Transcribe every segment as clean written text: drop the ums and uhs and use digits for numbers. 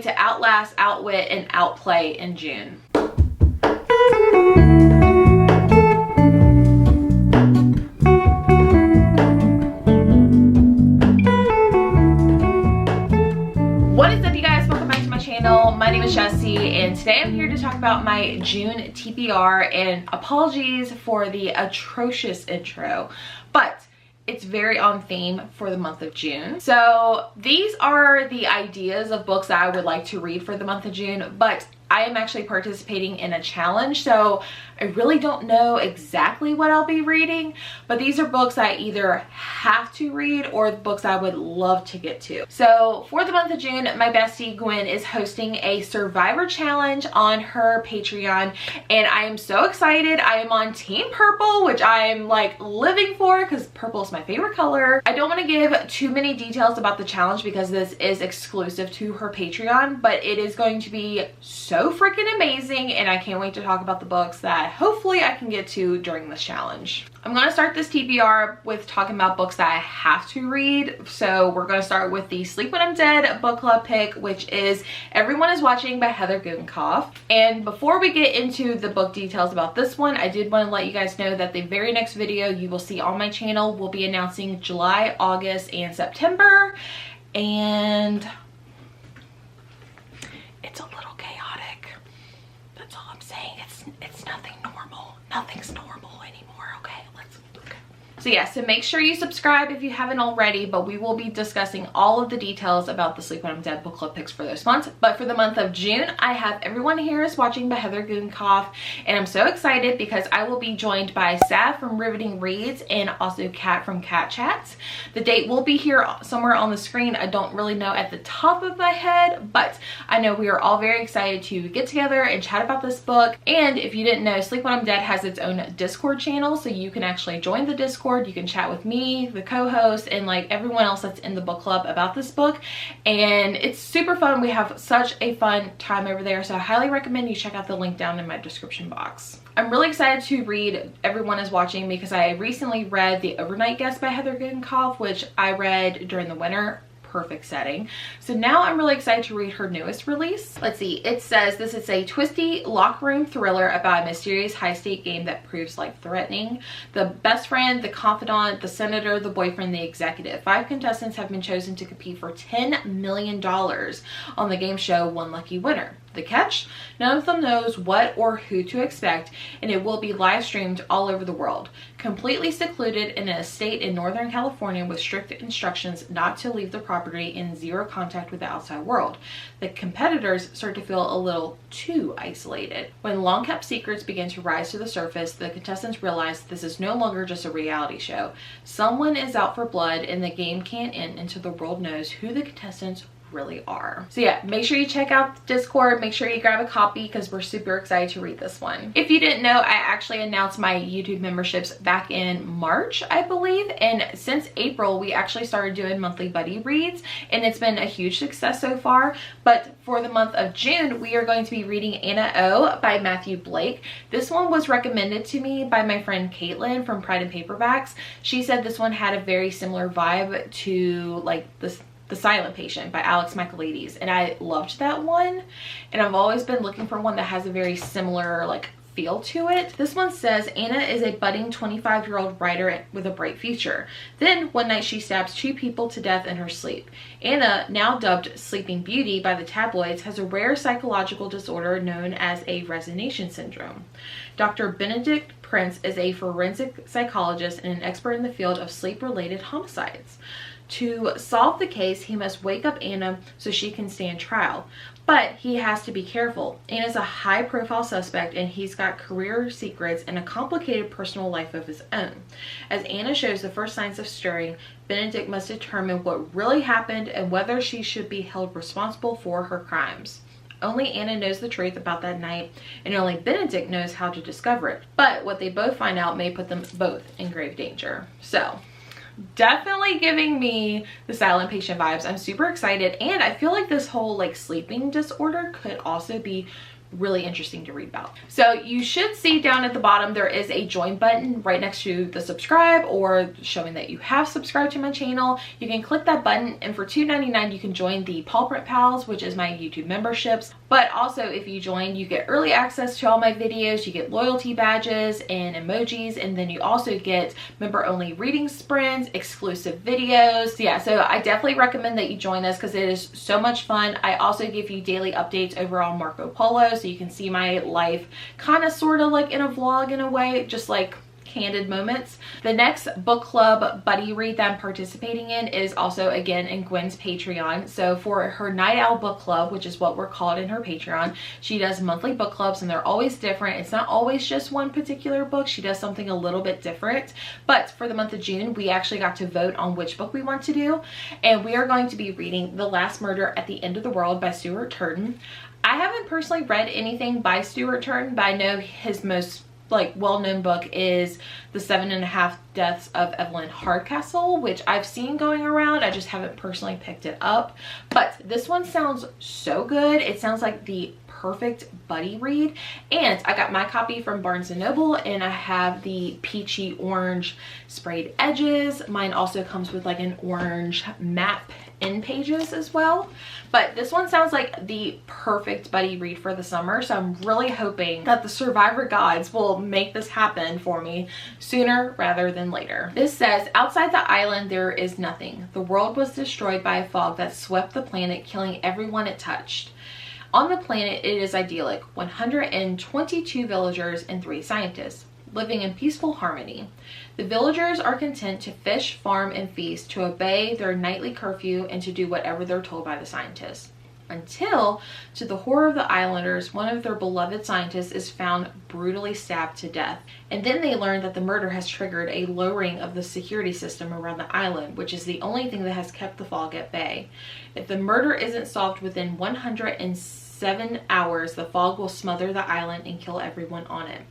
to outlast, outwit, and outplay in June. What is up, you guys? Welcome back to my channel. My name is Jessie, and today I'm here to talk about my June TBR, and apologies for the atrocious intro, but it's very on theme for the month of June. So these are the ideas of books that I would like to read for the month of June, but I am actually participating in a challenge, so I really don't know exactly what I'll be reading, but these are books I either have to read or books I would love to get to. So for the month of June, my bestie Gwen is hosting a Survivor challenge on her Patreon, and I am so excited. I am on Team Purple, which I am like living for because purple is my favorite color. I don't want to give too many details about the challenge because this is exclusive to her Patreon, but it is going to be so freaking amazing, and I can't wait to talk about the books that hopefully I can get to during this challenge. I'm going to start this TBR with talking about books that I have to read. So we're going to start with the Sleep When I'm Dead book club pick, which is Everyone is Watching by Heather Gudenkauf. And before we get into the book details about this one, I did want to let you guys know that the very next video you will see on my channel will be announcing July, August, and September. And it's a little chaotic. That's all I'm saying. It's nothing normal. Nothing's normal anymore. Okay. So yeah, so make sure you subscribe if you haven't already, but we will be discussing all of the details about the Sleep When I'm Dead book club picks for this month. But for the month of June, I have Everyone Here is Watching by Heather Gudenkauf, and I'm so excited because I will be joined by Sav from Riveting Reads and also Kat from Cat Chats. The date will be here somewhere on the screen. I don't really know at the top of my head, but I know we are all very excited to get together and chat about this book. And if you didn't know, Sleep When I'm Dead has its own Discord channel, so you can actually join the Discord. You can chat with me, the co-host, and like everyone else that's in the book club about this book, and it's super fun. We have such a fun time over there, so I highly recommend you check out the link down in my description box. I'm really excited to read Everyone is Watching because I recently read The Overnight Guest by Heather Gudenkauf, which I read during the winter. Perfect setting. So now I'm really excited to read her newest release. Let's see, it says this is a twisty locker room thriller about a mysterious high-stake game that proves life-threatening. The best friend, the confidant, the senator, the boyfriend, the executive. 5 contestants have been chosen to compete for $10 million on the game show One Lucky Winner. The catch? None of them knows what or who to expect, and it will be live streamed all over the world. Completely secluded in an estate in Northern California with strict instructions not to leave the property in zero contact with the outside world. The competitors start to feel a little too isolated. When long-kept secrets begin to rise to the surface, the contestants realize this is no longer just a reality show. Someone is out for blood, and the game can't end until the world knows who the contestants really are. So yeah, make sure you check out the Discord. Make sure you grab a copy because we're super excited to read this one. If you didn't know, I actually announced my YouTube memberships back in March, I believe, and since April we actually started doing monthly buddy reads, and it's been a huge success so far. But for the month of June, we are going to be reading Anna O by Matthew Blake. This one was recommended to me by my friend Caitlin from Pride and Paperbacks. She said this one had a very similar vibe to like The Silent Patient by Alex Michaelides, and I loved that one, and I've always been looking for one that has a very similar like feel to it. This one says Anna is a budding 25-year-old writer with a bright future. Then one night she stabs 2 people to death in her sleep. Anna, now dubbed Sleeping Beauty by the tabloids, has a rare psychological disorder known as a resignation syndrome. Dr. Benedict Prince is a forensic psychologist and an expert in the field of sleep-related homicides. To solve the case, he must wake up Anna so she can stand trial. But he has to be careful. Anna's a high-profile suspect, and he's got career secrets and a complicated personal life of his own. As Anna shows the first signs of stirring, Benedict must determine what really happened and whether she should be held responsible for her crimes. Only Anna knows the truth about that night, and only Benedict knows how to discover it. But what they both find out may put them both in grave danger. So definitely giving me the Silent Patient vibes. I'm super excited, and I feel like this whole like sleeping disorder could also be really interesting to read about. So you should see down at the bottom there is a join button right next to the subscribe, or showing that you have subscribed to my channel. You can click that button, and for $2.99 you can join the Paw Print Pals, which is my YouTube memberships. But also if you join, you get early access to all my videos, you get loyalty badges and emojis, and then you also get member only reading sprints, exclusive videos. Yeah, so I definitely recommend that you join us because it is so much fun. I also give you daily updates over on Marco Polo, so you can see my life kind of sort of like in a vlog in a way, just like candid moments. The next book club buddy read that I'm participating in is also again in Gwen's Patreon. So for her Night Owl book club, which is what we're called in her Patreon, she does monthly book clubs, and they're always different. It's not always just one particular book. She does something a little bit different. But for the month of June, we actually got to vote on which book we want to do, and we are going to be reading The Last Murder at the End of the World by Stuart Turton. I haven't personally read anything by Stuart Turton, but I know his most like well-known book is The 7.5 Deaths of Evelyn Hardcastle, which I've seen going around. I just haven't personally picked it up. But this one sounds so good. It sounds like the perfect buddy read. And I got my copy from Barnes & Noble, and I have the peachy orange sprayed edges. Mine also comes with like an orange map end pages as well. But this one sounds like the perfect buddy read for the summer, so I'm really hoping that the Survivor gods will make this happen for me sooner rather than later. This says, outside the island there is nothing. The world was destroyed by a fog that swept the planet, killing everyone it touched. On the planet it is idyllic, 122 villagers and 3 scientists, living in peaceful harmony. The villagers are content to fish, farm, and feast, to obey their nightly curfew, and to do whatever they're told by the scientists. Until, to the horror of the islanders, one of their beloved scientists is found brutally stabbed to death. And then they learn that the murder has triggered a lowering of the security system around the island, which is the only thing that has kept the fog at bay. If the murder isn't solved within 107 hours, the fog will smother the island and kill everyone on it.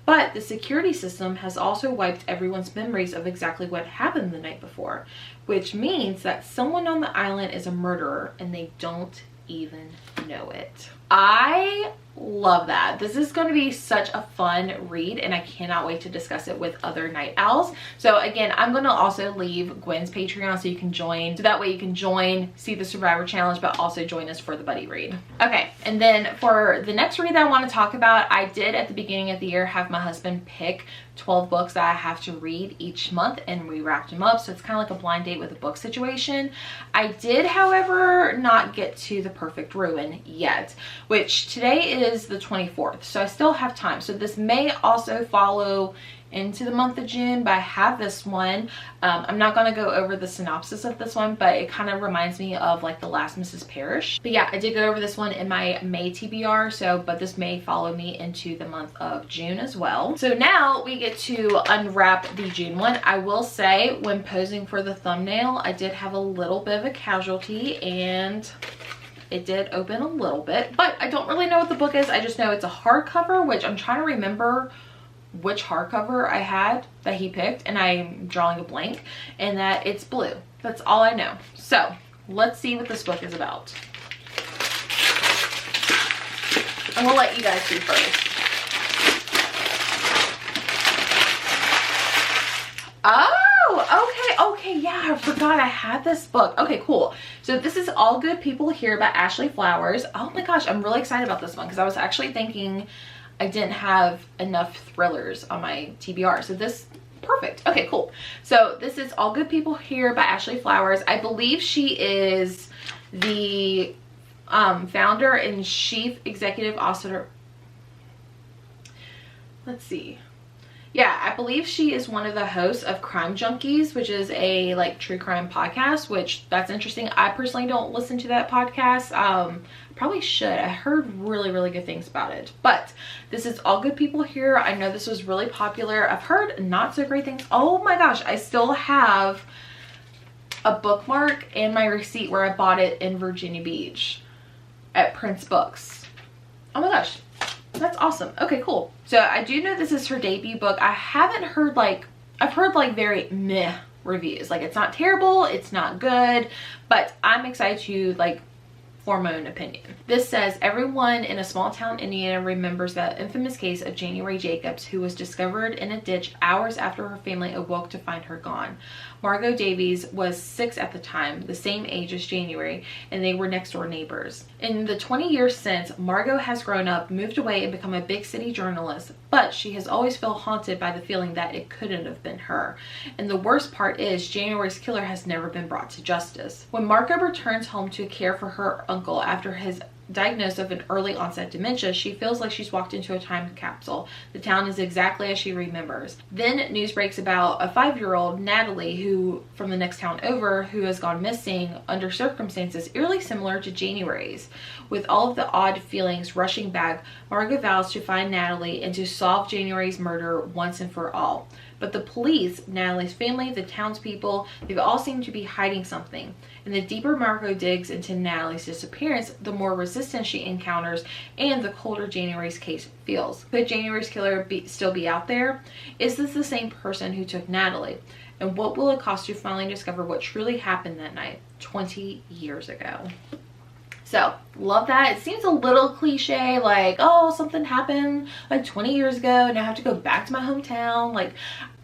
But the security system has also wiped everyone's memories of exactly what happened the night before, which means that someone on the island is a murderer and they don't even know it. I love that. This is going to be such a fun read, and I cannot wait to discuss it with other night owls. So again, I'm going to also leave Gwen's Patreon so you can join, so that way you can join, see the Survivor Challenge, but also join us for the buddy read. Okay, and then for the next read that I want to talk about, I did at the beginning of the year have my husband pick 12 books that I have to read each month, and we wrapped them up, so it's kind of like a blind date with a book situation. I did, however, not get to The Perfect Ruin yet, which today is the 24th, so I still have time. So this may also follow into the month of June, but I have this one. I'm not going to go over the synopsis of this one, but it kind of reminds me of like The Last Mrs. Parrish. But yeah, I did go over this one in my May TBR, so but this may follow me into the month of June as well. So now we get to unwrap the June one. I will say, when posing for the thumbnail, I did have a little bit of a casualty, and it did open a little bit, but I don't really know what the book is. I just know it's a hardcover, which I'm trying to remember which hardcover I had that he picked, and I'm drawing a blank, and that it's blue. That's all I know. So let's see what this book is about. And we'll let you guys see first. Oh, okay, yeah, I forgot I had this book. Okay, cool. So this is All Good People Here by Ashley Flowers. Oh my gosh, I'm really excited about this one because I was actually thinking I didn't have enough thrillers on my TBR. So this, perfect. Okay, cool. So this is All Good People Here by Ashley Flowers. I believe she is the founder and chief executive officer. Let's see. Yeah, I believe she is one of the hosts of Crime Junkies, which is a like true crime podcast, which that's interesting. I personally don't listen to that podcast. Probably should. I heard really, really good things about it. But this is All Good People Here. I know this was really popular. I've heard not so great things. Oh my gosh, I still have a bookmark and my receipt where I bought it in Virginia Beach at Prince Books. Oh my gosh. That's awesome. Okay, cool. So I do know this is her debut book. I haven't heard like, I've heard like very meh reviews. Like it's not terrible, it's not good, but I'm excited to like form my own opinion. This says, everyone in a small town Indiana remembers that infamous case of January Jacobs, who was discovered in a ditch hours after her family awoke to find her gone. Margot Davies was 6 at the time, the same age as January, and they were next door neighbors. In the 20 years since, Margot has grown up, moved away, and become a big city journalist, but she has always felt haunted by the feeling that it couldn't have been her. And the worst part is, January's killer has never been brought to justice. When Margot returns home to care for her uncle after his diagnosed of an early onset dementia, she feels like she's walked into a time capsule. The town is exactly as she remembers. Then news breaks about a 5-year-old, Natalie, who from the next town over, who has gone missing under circumstances eerily similar to January's. With all of the odd feelings rushing back, Margot vows to find Natalie and to solve January's murder once and for all. But the police, Natalie's family, the townspeople, they've all seemed to be hiding something. And the deeper Margot digs into Natalie's disappearance, the more resistance she encounters and the colder January's case feels. Could January's killer still be out there? Is this the same person who took Natalie? And what will it cost to finally discover what truly happened that night 20 years ago? So, love that. It seems a little cliche, like, oh, something happened like 20 years ago and I have to go back to my hometown. Like,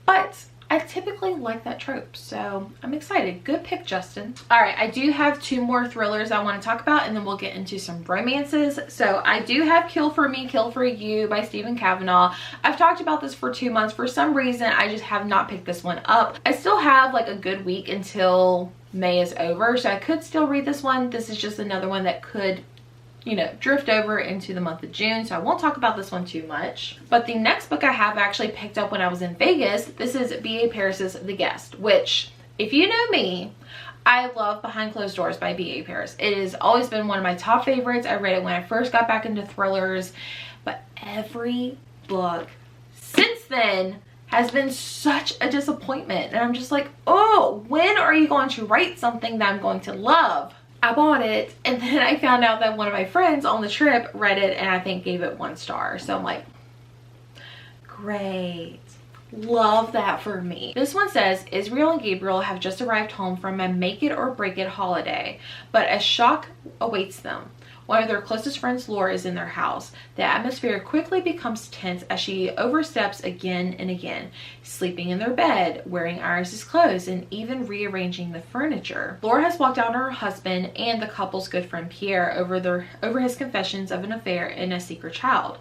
but I typically like that trope, so I'm excited. Good pick, Justin. All right, I do have 2 more thrillers I want to talk about, and then we'll get into some romances. So I do have Kill for Me, Kill for You by Stephen Kavanaugh. I've talked about this for 2 months. For some reason, I just have not picked this one up. I still have like a good week until May is over, so I could still read this one. This is just another one that could, you know, drift over into the month of June, so I won't talk about this one too much. But the next book I have actually picked up when I was in Vegas. This is B.A. Paris's The Guest, which, if you know me, I love Behind Closed Doors by B.A. Paris. It has always been one of my top favorites. I read it when I first got back into thrillers, but every book since then has been such a disappointment. And I'm just like, oh, when are you going to write something that I'm going to love? I bought it, and then I found out that one of my friends on the trip read it and I think gave it 1 star. So I'm like, great. Love that for me. This one says, Israel and Gabriel have just arrived home from a make it or break it holiday, but a shock awaits them. One of their closest friends, Laura, is in their house. The atmosphere quickly becomes tense as she oversteps again and again, sleeping in their bed, wearing Iris's clothes, and even rearranging the furniture. Laura has walked out on her husband and the couple's good friend Pierre over his confessions of an affair and a secret child.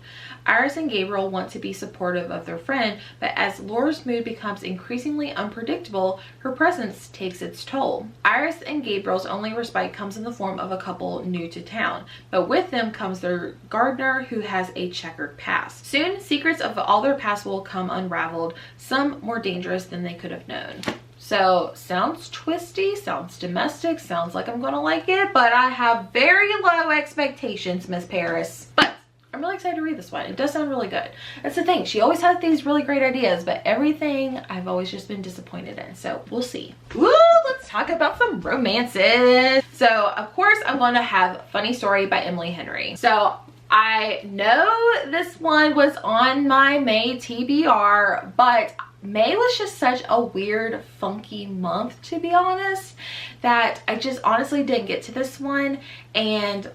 Iris and Gabriel want to be supportive of their friend, but as Laura's mood becomes increasingly unpredictable, her presence takes its toll. Iris and Gabriel's only respite comes in the form of a couple new to town, but with them comes their gardener who has a checkered past. Soon, secrets of all their past will come unraveled, some more dangerous than they could have known. So, sounds twisty, sounds domestic, sounds like I'm gonna like it, but I have very low expectations, Miss Paris. But I'm really excited to read this one. It does sound really good. That's the thing. She always has these really great ideas, but everything I've always just been disappointed in. So we'll see. Woo! Let's talk about some romances. So of course I'm going to have Funny Story by Emily Henry. So I know this one was on my May TBR, but May was just such a weird, funky month, to be honest, that I just honestly didn't get to this one. And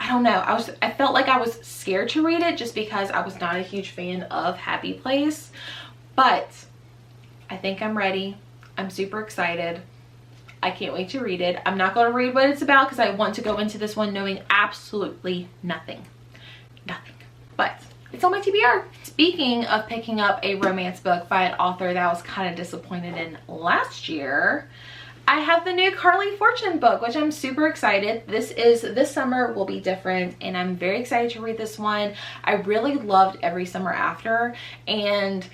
I don't know, I felt like I was scared to read it just because I was not a huge fan of Happy Place, but I think I'm ready. I'm super excited. I can't wait to read it. I'm not going to read what it's about because I want to go into this one knowing absolutely nothing. But it's on my TBR. Speaking of picking up a romance book by an author that I was kind of disappointed in last year, I have the new Carly Fortune book, which I'm super excited. This summer will be different, and I'm very excited to read this one. I really loved Every Summer After, and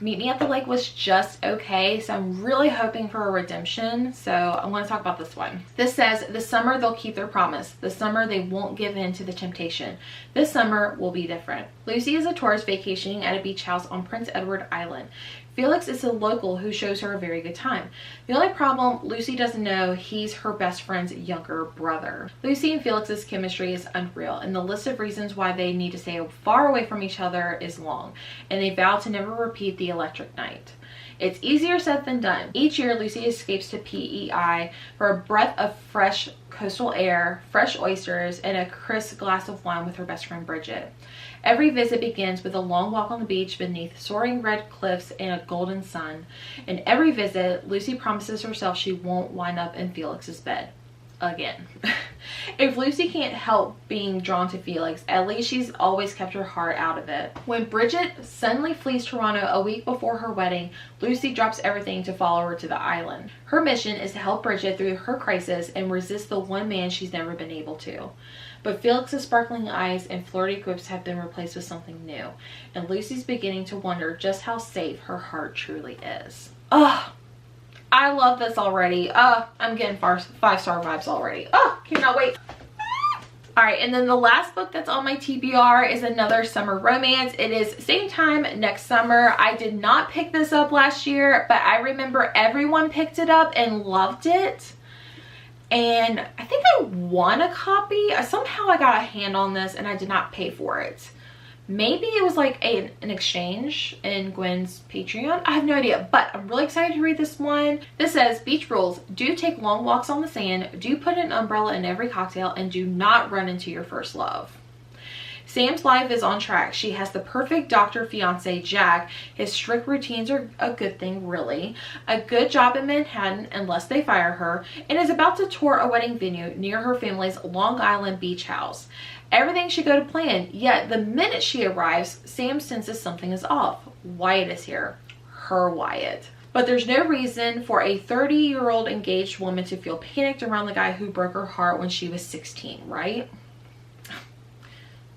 Meet Me at the Lake was just okay, so I'm really hoping for a redemption. So I want to talk about this one. This says, this summer they'll keep their promise. This summer they won't give in to the temptation. This summer will be different. Lucy is a tourist vacationing at a beach house on Prince Edward Island. Felix is a local who shows her a very good time. The only problem, Lucy doesn't know he's her best friend's younger brother. Lucy and Felix's chemistry is unreal, and the list of reasons why they need to stay far away from each other is long, and they vow to never repeat the electric night. It's easier said than done. Each year, Lucy escapes to PEI for a breath of fresh coastal air, fresh oysters, and a crisp glass of wine with her best friend Bridget. Every visit begins with a long walk on the beach beneath soaring red cliffs and a golden sun. In every visit, Lucy promises herself she won't wind up in Felix's bed. Again. If Lucy can't help being drawn to Felix, at least she's always kept her heart out of it. When Bridget suddenly flees Toronto a week before her wedding, Lucy drops everything to follow her to the island. Her mission is to help Bridget through her crisis and resist the one man she's never been able to. But Felix's sparkling eyes and flirty quips have been replaced with something new, and Lucy's beginning to wonder just how safe her heart truly is. Ugh! I love this already. I'm getting 5-star vibes already. Cannot wait. All right, and then the last book that's on my TBR is another summer romance. It is same time next summer. I did not pick this up last year, but I remember everyone picked it up and loved it. And I think I won a copy. Somehow I got a hand on this and I did not pay for it. Maybe it was like an exchange in Gwen's Patreon. I have no idea, but I'm really excited to read this one. This says, beach rules. Do take long walks on the sand. Do put an umbrella in every cocktail, and do not run into your first love. Sam's life is on track. She has the perfect doctor fiance, Jack. His strict routines are a good thing, really. A good job in Manhattan, unless they fire her, and is about to tour a wedding venue near her family's Long Island beach house. Everything should go to plan, yet the minute she arrives, Sam senses something is off. Wyatt is here. Her Wyatt. But there's no reason for a 30-year-old engaged woman to feel panicked around the guy who broke her heart when she was 16, right?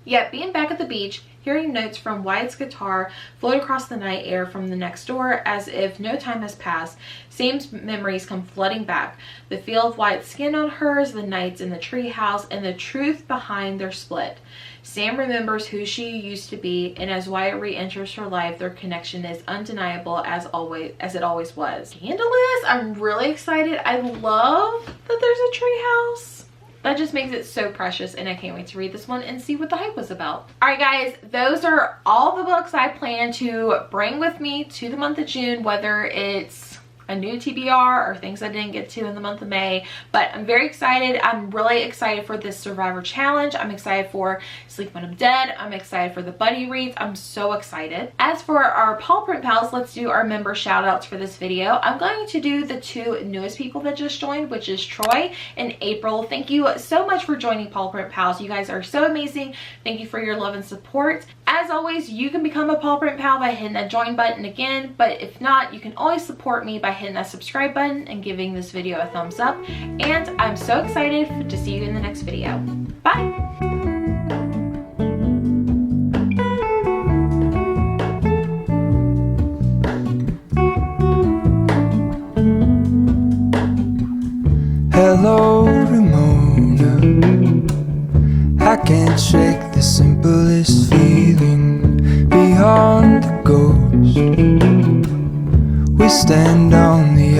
Yet being back at the beach, hearing notes from Wyatt's guitar float across the night air from the next door as if no time has passed, Sam's memories come flooding back. The feel of Wyatt's skin on hers, the nights in the treehouse, and the truth behind their split. Sam remembers who she used to be, and as Wyatt re-enters her life, their connection is undeniable as it always was. Scandalous! I'm really excited. I love that there's a treehouse. That just makes it so precious, and I can't wait to read this one and see what the hype was about. All right, guys, those are all the books I plan to bring with me to the month of June, whether it's a new TBR or things I didn't get to in the month of May. But I'm very excited. I'm really excited for this Survivor Challenge. I'm excited for Sleep When I'm Dead. I'm excited for the buddy reads. I'm so excited. As for our Paw Print Pals, let's do our member shout outs for this video. I'm going to do the two newest people that just joined, which is Troy and April. Thank you so much for joining Paw Print Pals. You guys are so amazing. Thank you for your love and support. As always, you can become a Paw Print Pal by hitting that join button again, but if not, you can always support me by hitting that subscribe button and giving this video a thumbs up. And I'm so excited to see you in the next video. Bye! Hello, Ramona. I can't shake the simplest feeling beyond the ghost. We stand on the